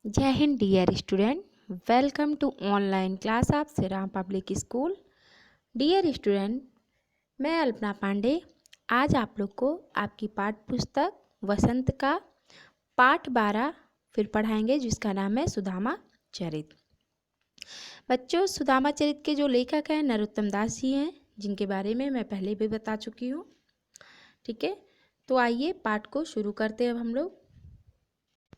जय Hind dear student. Welcome to online class of Shri Ram public school. Dear student, मैं अल्पना पांडे आज आप लोग को आपकी पाठ्य पुस्तक वसंत का पाठ 12 फिर पढ़ाएंगे, जिसका नाम है सुदामा चरित। बच्चों, सुदामा चरित के जो लेखक हैं नरोत्तम दास जी हैं, जिनके बारे में मैं पहले भी बता चुकी हूँ। ठीक है, तो आइए पाठ को शुरू करते हैं। अब हम लोग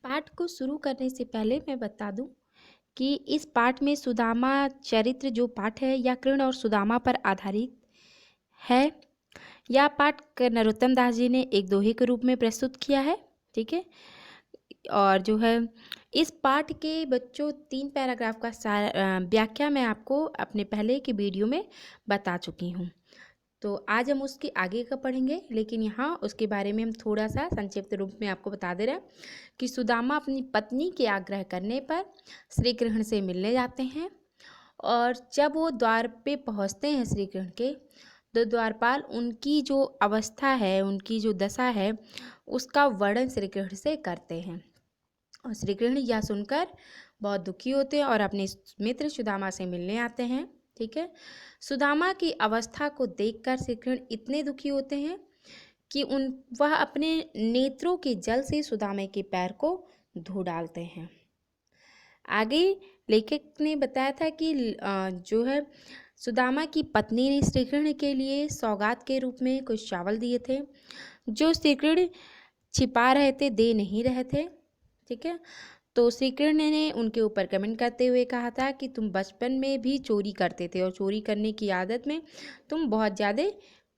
पाठ को शुरू करने से पहले मैं बता दूं कि इस पाठ में सुदामा चरित्र जो पाठ है या कृष्ण और सुदामा पर आधारित है। यह पाठ नरोत्तम दास जी ने एक दोहे के रूप में प्रस्तुत किया है। ठीक है, और जो है इस पाठ के बच्चों 3 पैराग्राफ का व्याख्या मैं आपको अपने पहले के वीडियो में बता चुकी हूँ। तो आज हम उसके आगे का पढ़ेंगे, लेकिन यहाँ उसके बारे में हम थोड़ा सा संक्षिप्त रूप में आपको बता दे रहे हैं कि सुदामा अपनी पत्नी के आग्रह करने पर श्री कृष्ण से मिलने जाते हैं, और जब वो द्वार पे पहुँचते हैं श्री कृष्ण के, तो द्वारपाल उनकी जो अवस्था है, उनकी जो दशा है, उसका वर्णन श्री कृष्ण से करते हैं। और श्री कृष्ण यह सुनकर बहुत दुखी होते हैं और अपने मित्र सुदामा से मिलने आते हैं। ठीक है, सुदामा की अवस्था को देखकर श्री कृष्ण इतने दुखी होते हैं कि वह अपने नेत्रों के जल से सुदामा के पैर को धो डालते हैं। आगे लेखक ने बताया था कि जो है सुदामा की पत्नी ने श्री कृष्ण के लिए सौगात के रूप में कुछ चावल दिए थे, जो श्री कृष्ण छिपा रहे थे, दे नहीं रहे थे। ठीक है, तो श्री कृष्ण ने उनके ऊपर कमेंट करते हुए कहा था कि तुम बचपन में भी चोरी करते थे और चोरी करने की आदत में तुम बहुत ज़्यादा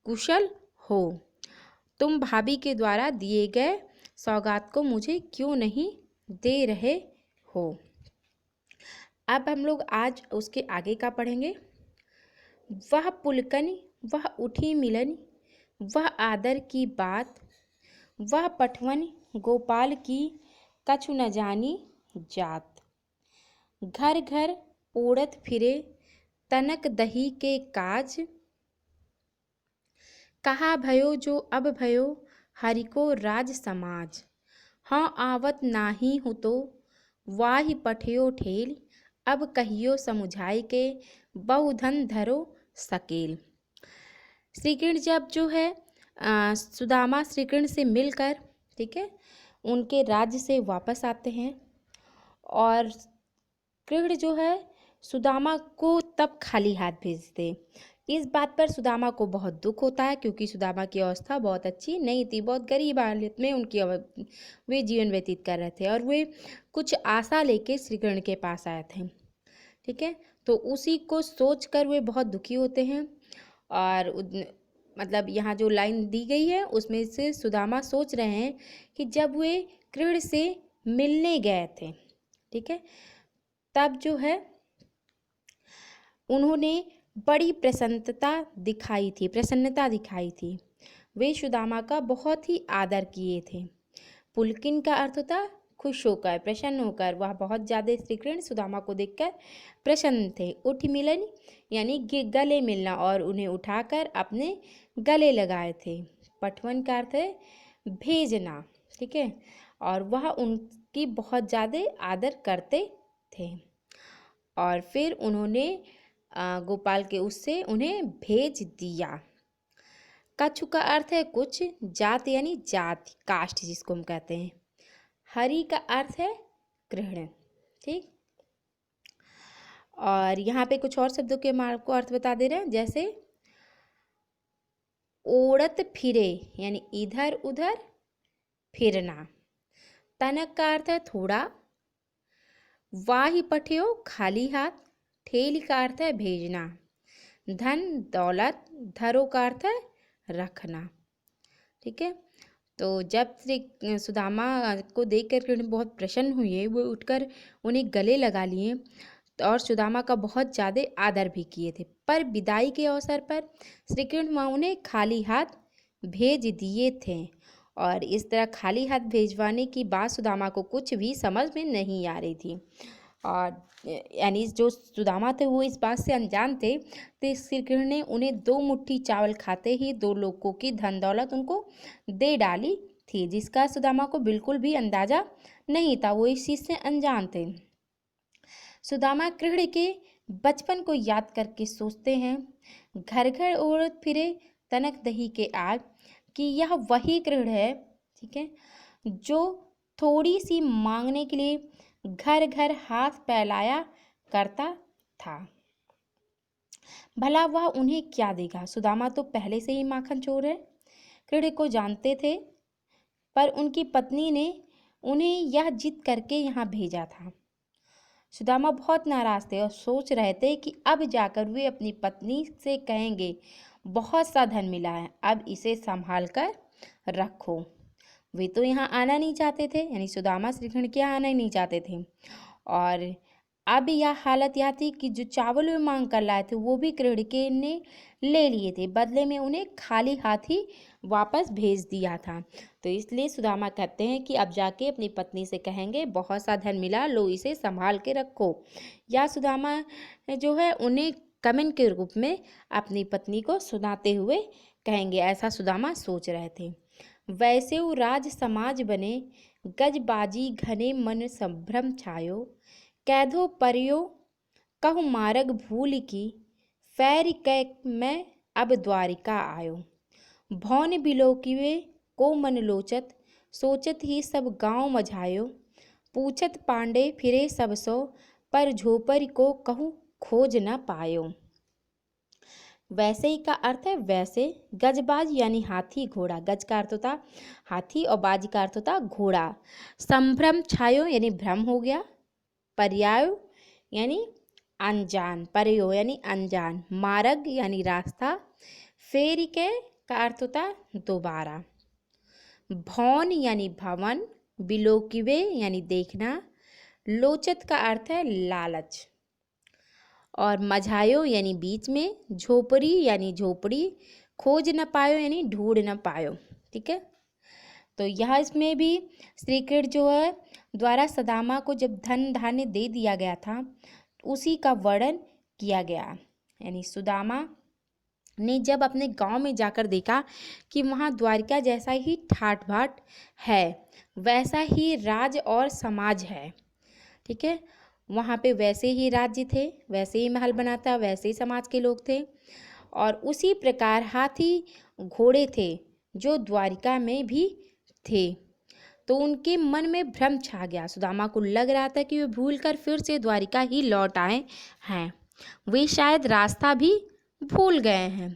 कुशल हो। तुम भाभी के द्वारा दिए गए सौगात को मुझे क्यों नहीं दे रहे हो। अब हम लोग आज उसके आगे का पढ़ेंगे। वह पुलकन, वह उठी मिलन, वह आदर की बात, वह पठवन गोपाल की कछु न जानी जात। घर घर ओढ़त फिरे तनक दही के काज, कहा भयो जो अब भयो हरि को राज समाज। हाँ आवत नाही हूँ तो वाहि पठियो ठेल, अब कहियो समुझाई के बहुधन धरो सकेल। श्री कृष्ण जब जो है सुदामा श्री कृष्ण से मिलकर, ठीक है, उनके राज्य से वापस आते हैं, और कृष्ण जो है सुदामा को तब खाली हाथ भेजते। इस बात पर सुदामा को बहुत दुख होता है, क्योंकि सुदामा की अवस्था बहुत अच्छी नहीं थी, बहुत गरीब हालत में वे जीवन व्यतीत कर रहे थे, और वे कुछ आशा लेके श्री कृष्ण के पास आए थे। ठीक है, तो उसी को सोचकर वे बहुत दुखी होते हैं। और मतलब यहाँ जो लाइन दी गई है उसमें से सुदामा सोच रहे हैं कि जब वे कृष्ण से मिलने गए थे, ठीक है, तब जो है उन्होंने बड़ी प्रसन्नता दिखाई थी। वे सुदामा का बहुत ही आदर किए थे। पुलकिन का अर्थ होता खुश होकर, प्रसन्न होकर। वह बहुत ज़्यादा श्री कृष्ण सुदामा को देखकर प्रसन्न थे। उठ मिलन यानी गले मिलना, और उन्हें उठाकर अपने गले लगाए थे। पठवन का अर्थ है भेजना। ठीक है, और वह उनकी बहुत ज़्यादा आदर करते थे, और फिर उन्होंने गोपाल के उससे उन्हें भेज दिया। कछु का अर्थ है कुछ, जात यानी जाति, कास्ट जिसको हम कहते हैं। हरि का अर्थ है कृष्ण। ठीक, और यहाँ पे कुछ और शब्दों के हम आपको अर्थ बता दे रहे हैं, जैसे ओढ़त फिरे यानी इधर उधर फिरना। तनक का अर्थ है थोड़ा। वाहि पठियो खाली हाथ। ठेल का अर्थ है भेजना। धन दौलत। धरो का अर्थ है रखना। ठीक है, तो जब श्री सुदामा को देखकर कृष्ण बहुत प्रसन्न हुए, वो उठकर उन्हें गले लगा लिए, और सुदामा का बहुत ज़्यादा आदर भी किए थे। पर विदाई के अवसर पर श्री कृष्ण उन्हें खाली हाथ भेज दिए थे, और इस तरह खाली हाथ भेजवाने की बात सुदामा को कुछ भी समझ में नहीं आ रही थी। और यानी जो सुदामा थे वो इस बात से अनजान थे, तो श्री कृष्ण ने उन्हें 2 मुट्ठी चावल खाते ही 2 लोगों की धन दौलत उनको दे डाली थी, जिसका सुदामा को बिल्कुल भी अंदाज़ा नहीं था, वो इस चीज़ से अनजान थे। सुदामा कृष्ण के बचपन को याद करके सोचते हैं, घर घर औरत फिरे तनक दही के आग, कि यह वही कृष्ण है, ठीक है, जो थोड़ी सी मांगने के लिए घर घर हाथ फैलाया करता था। भला वह उन्हें क्या देगा? सुदामा तो पहले से ही माखन चोर है, कृष्ण को जानते थे, पर उनकी पत्नी ने उन्हें यह जिद करके यहाँ भेजा था। सुदामा बहुत नाराज थे और सोच रहे थे कि अब जाकर वे अपनी पत्नी से कहेंगे, बहुत सा धन मिला है, अब इसे संभाल कर रखो। वे तो यहाँ आना नहीं चाहते थे, यानी सुदामा श्री कृष्ण के यहाँ आना ही नहीं चाहते थे। और अब यह हालत यह थी कि जो चावल वे मांग कर लाए थे वो भी कृष्ण के ने ले लिए थे, बदले में उन्हें खाली हाथ ही वापस भेज दिया था। तो इसलिए सुदामा कहते हैं कि अब जाके अपनी पत्नी से कहेंगे, बहुत सा धन मिला, लो इसे संभाल के रखो। या सुदामा जो है उन्हें कमेंट के रूप में अपनी पत्नी को सुनाते हुए कहेंगे, ऐसा सुदामा सोच रहे थे। वैसे वो राज समाज बने, गजबाजी घने मन संभ्रम छायो, कैधो परियो कहु मार्ग भूल की, फैर कै मैं अब द्वारिका आयो। भौन बिलोकिवे को मन लोचत, सोचत ही सब गांव मझायो, पूछत पांडे फिरे सब सो, पर झोपर को कहूँ खोज न पायो। वैसे ही का अर्थ है वैसे। गजबाज यानी हाथी घोड़ा, गज का अर्थ होता हाथी और बाज का अर्थ होता घोड़ा। संभ्रम छायो यानी भ्रम हो गया। पर्याय यानी अनजान, पर्यो यानी अनजान। मार्ग यानी रास्ता। फेरी के का अर्थ होता दोबारा। भवन यानी भवन। बिलोकिवे यानी देखना। लोचत का अर्थ है लालच। और मझायो यानी बीच में। झोपड़ी यानी झोपड़ी। खोज न पायो यानी ढूंढ न पायो। ठीक है, तो यह इसमें भी श्री कृष्ण जो है द्वारा सुदामा को जब धन धान्य दे दिया गया था उसी का वर्णन किया गया। यानी सुदामा ने जब अपने गांव में जाकर देखा कि वहाँ द्वारिका जैसा ही ठाट बाट है, वैसा ही राज और समाज है। ठीक है, वहाँ पे वैसे ही राज्य थे, वैसे ही महल बना था, वैसे ही समाज के लोग थे और उसी प्रकार हाथी घोड़े थे जो द्वारिका में भी थे। तो उनके मन में भ्रम छा गया। सुदामा को लग रहा था कि वे भूलकर फिर से द्वारिका ही लौट आए हैं। वे शायद रास्ता भी भूल गए हैं।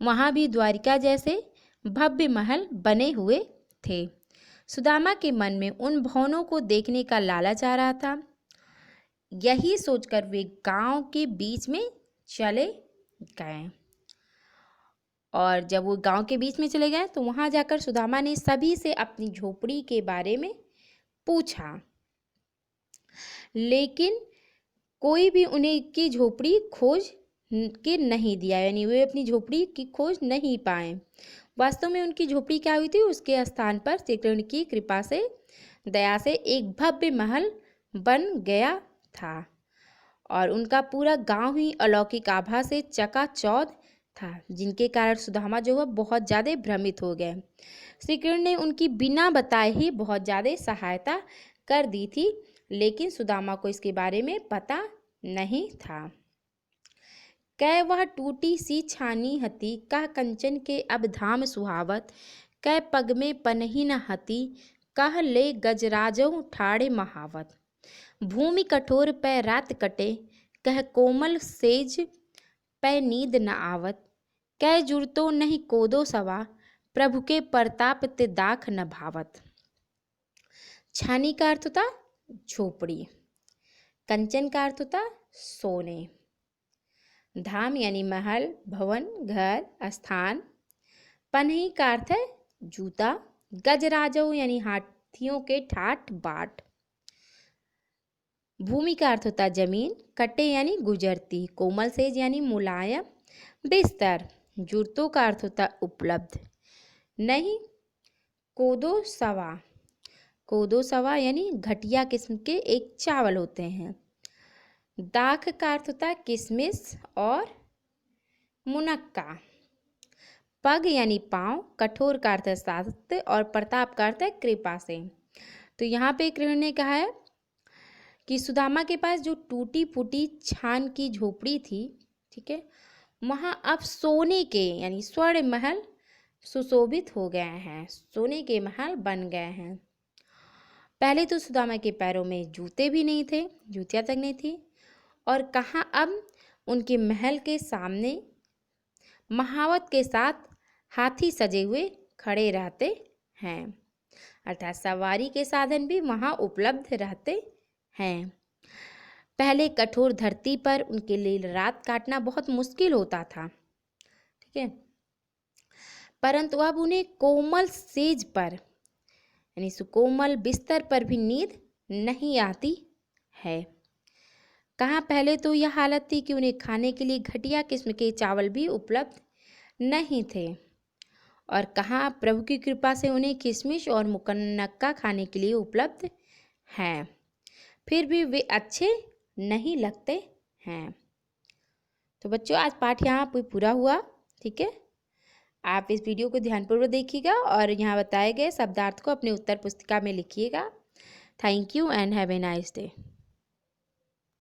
वहाँ भी द्वारिका जैसे भव्य महल बने हुए थे। सुदामा के मन में उन भवनों को देखने का लालच आ रहा था। यही सोचकर वे गांव के बीच में चले गए और जब वो गांव के बीच में चले गए तो वहां जाकर सुदामा ने सभी से अपनी झोपड़ी के बारे में पूछा, लेकिन कोई भी उन्हें की झोपड़ी खोज के नहीं दिया, यानी वे अपनी झोपड़ी की खोज नहीं पाए। वास्तव में उनकी झोपड़ी क्या हुई थी, उसके स्थान पर श्री कृष्ण की कृपा से, दया से एक भव्य महल बन गया था और उनका पूरा गांव ही अलौकिक आभा से चकाचौंध था, जिनके कारण सुदामा जो है बहुत ज़्यादा भ्रमित हो गए। श्री कृष्ण ने उनकी बिना बताए ही बहुत ज़्यादा सहायता कर दी थी, लेकिन सुदामा को इसके बारे में पता नहीं था। कै वह टूटी सी छानी हती, कह कंचन के अब धाम सुहावत, कै पग में पनही न हती, कह ले गजराजों ठाड़े महावत। भूमि कठोर पै रात कटे, कह कोमल सेज पै नींद न आवत, कै जुड़तो नहीं कोदो सवा, प्रभु के प्रताप ते दाख न भावत। छानी का अर्थ होता झोपड़ी। कंचन का अर्थ होता सोने। धाम यानी महल, भवन, घर, स्थान। पनही का अर्थ है जूता। गजराजो यानी हाथियों के ठाट बाट। भूमि का अर्थ होता जमीन। कटे यानी गुजरती। कोमल सेज यानी मुलायम बिस्तर। जुड़तों का अर्थ होता उपलब्ध। नहीं कोदो सवा। कोदो सवा यानी घटिया किस्म के एक चावल होते हैं। दाख का अर्थ होता है किशमिश और मुनक्का। पग यानी पाँव। कठोर का अर्थ है सख्त और प्रताप का अर्थ है कृपा से। तो यहाँ पे कृष्ण ने कहा है कि सुदामा के पास जो टूटी फूटी छान की झोपड़ी थी, ठीक है, वहाँ अब सोने के यानी स्वर्ण महल सुशोभित हो गए हैं, सोने के महल बन गए हैं। पहले तो सुदामा के पैरों में जूते भी नहीं थे, जूतियाँ तक नहीं थी, और कहाँ अब उनके महल के सामने महावत के साथ हाथी सजे हुए खड़े रहते हैं, अर्थात सवारी के साधन भी वहाँ उपलब्ध रहते हैं। पहले कठोर धरती पर उनके लिए रात काटना बहुत मुश्किल होता था, ठीक है, परंतु अब उन्हें कोमल सेज पर यानी सुकोमल बिस्तर पर भी नींद नहीं आती है। कहाँ पहले तो यह हालत थी कि उन्हें खाने के लिए घटिया किस्म के चावल भी उपलब्ध नहीं थे, और कहाँ प्रभु की कृपा से उन्हें किशमिश और मुकन्नक्का खाने के लिए उपलब्ध हैं, फिर भी वे अच्छे नहीं लगते हैं। तो बच्चों, आज पाठ यहाँ पे पूरा हुआ, ठीक है। आप इस वीडियो को ध्यानपूर्वक देखिएगा और यहाँ बताए गए शब्दार्थ को अपने उत्तर पुस्तिका में लिखिएगा। Thank you and have a nice day.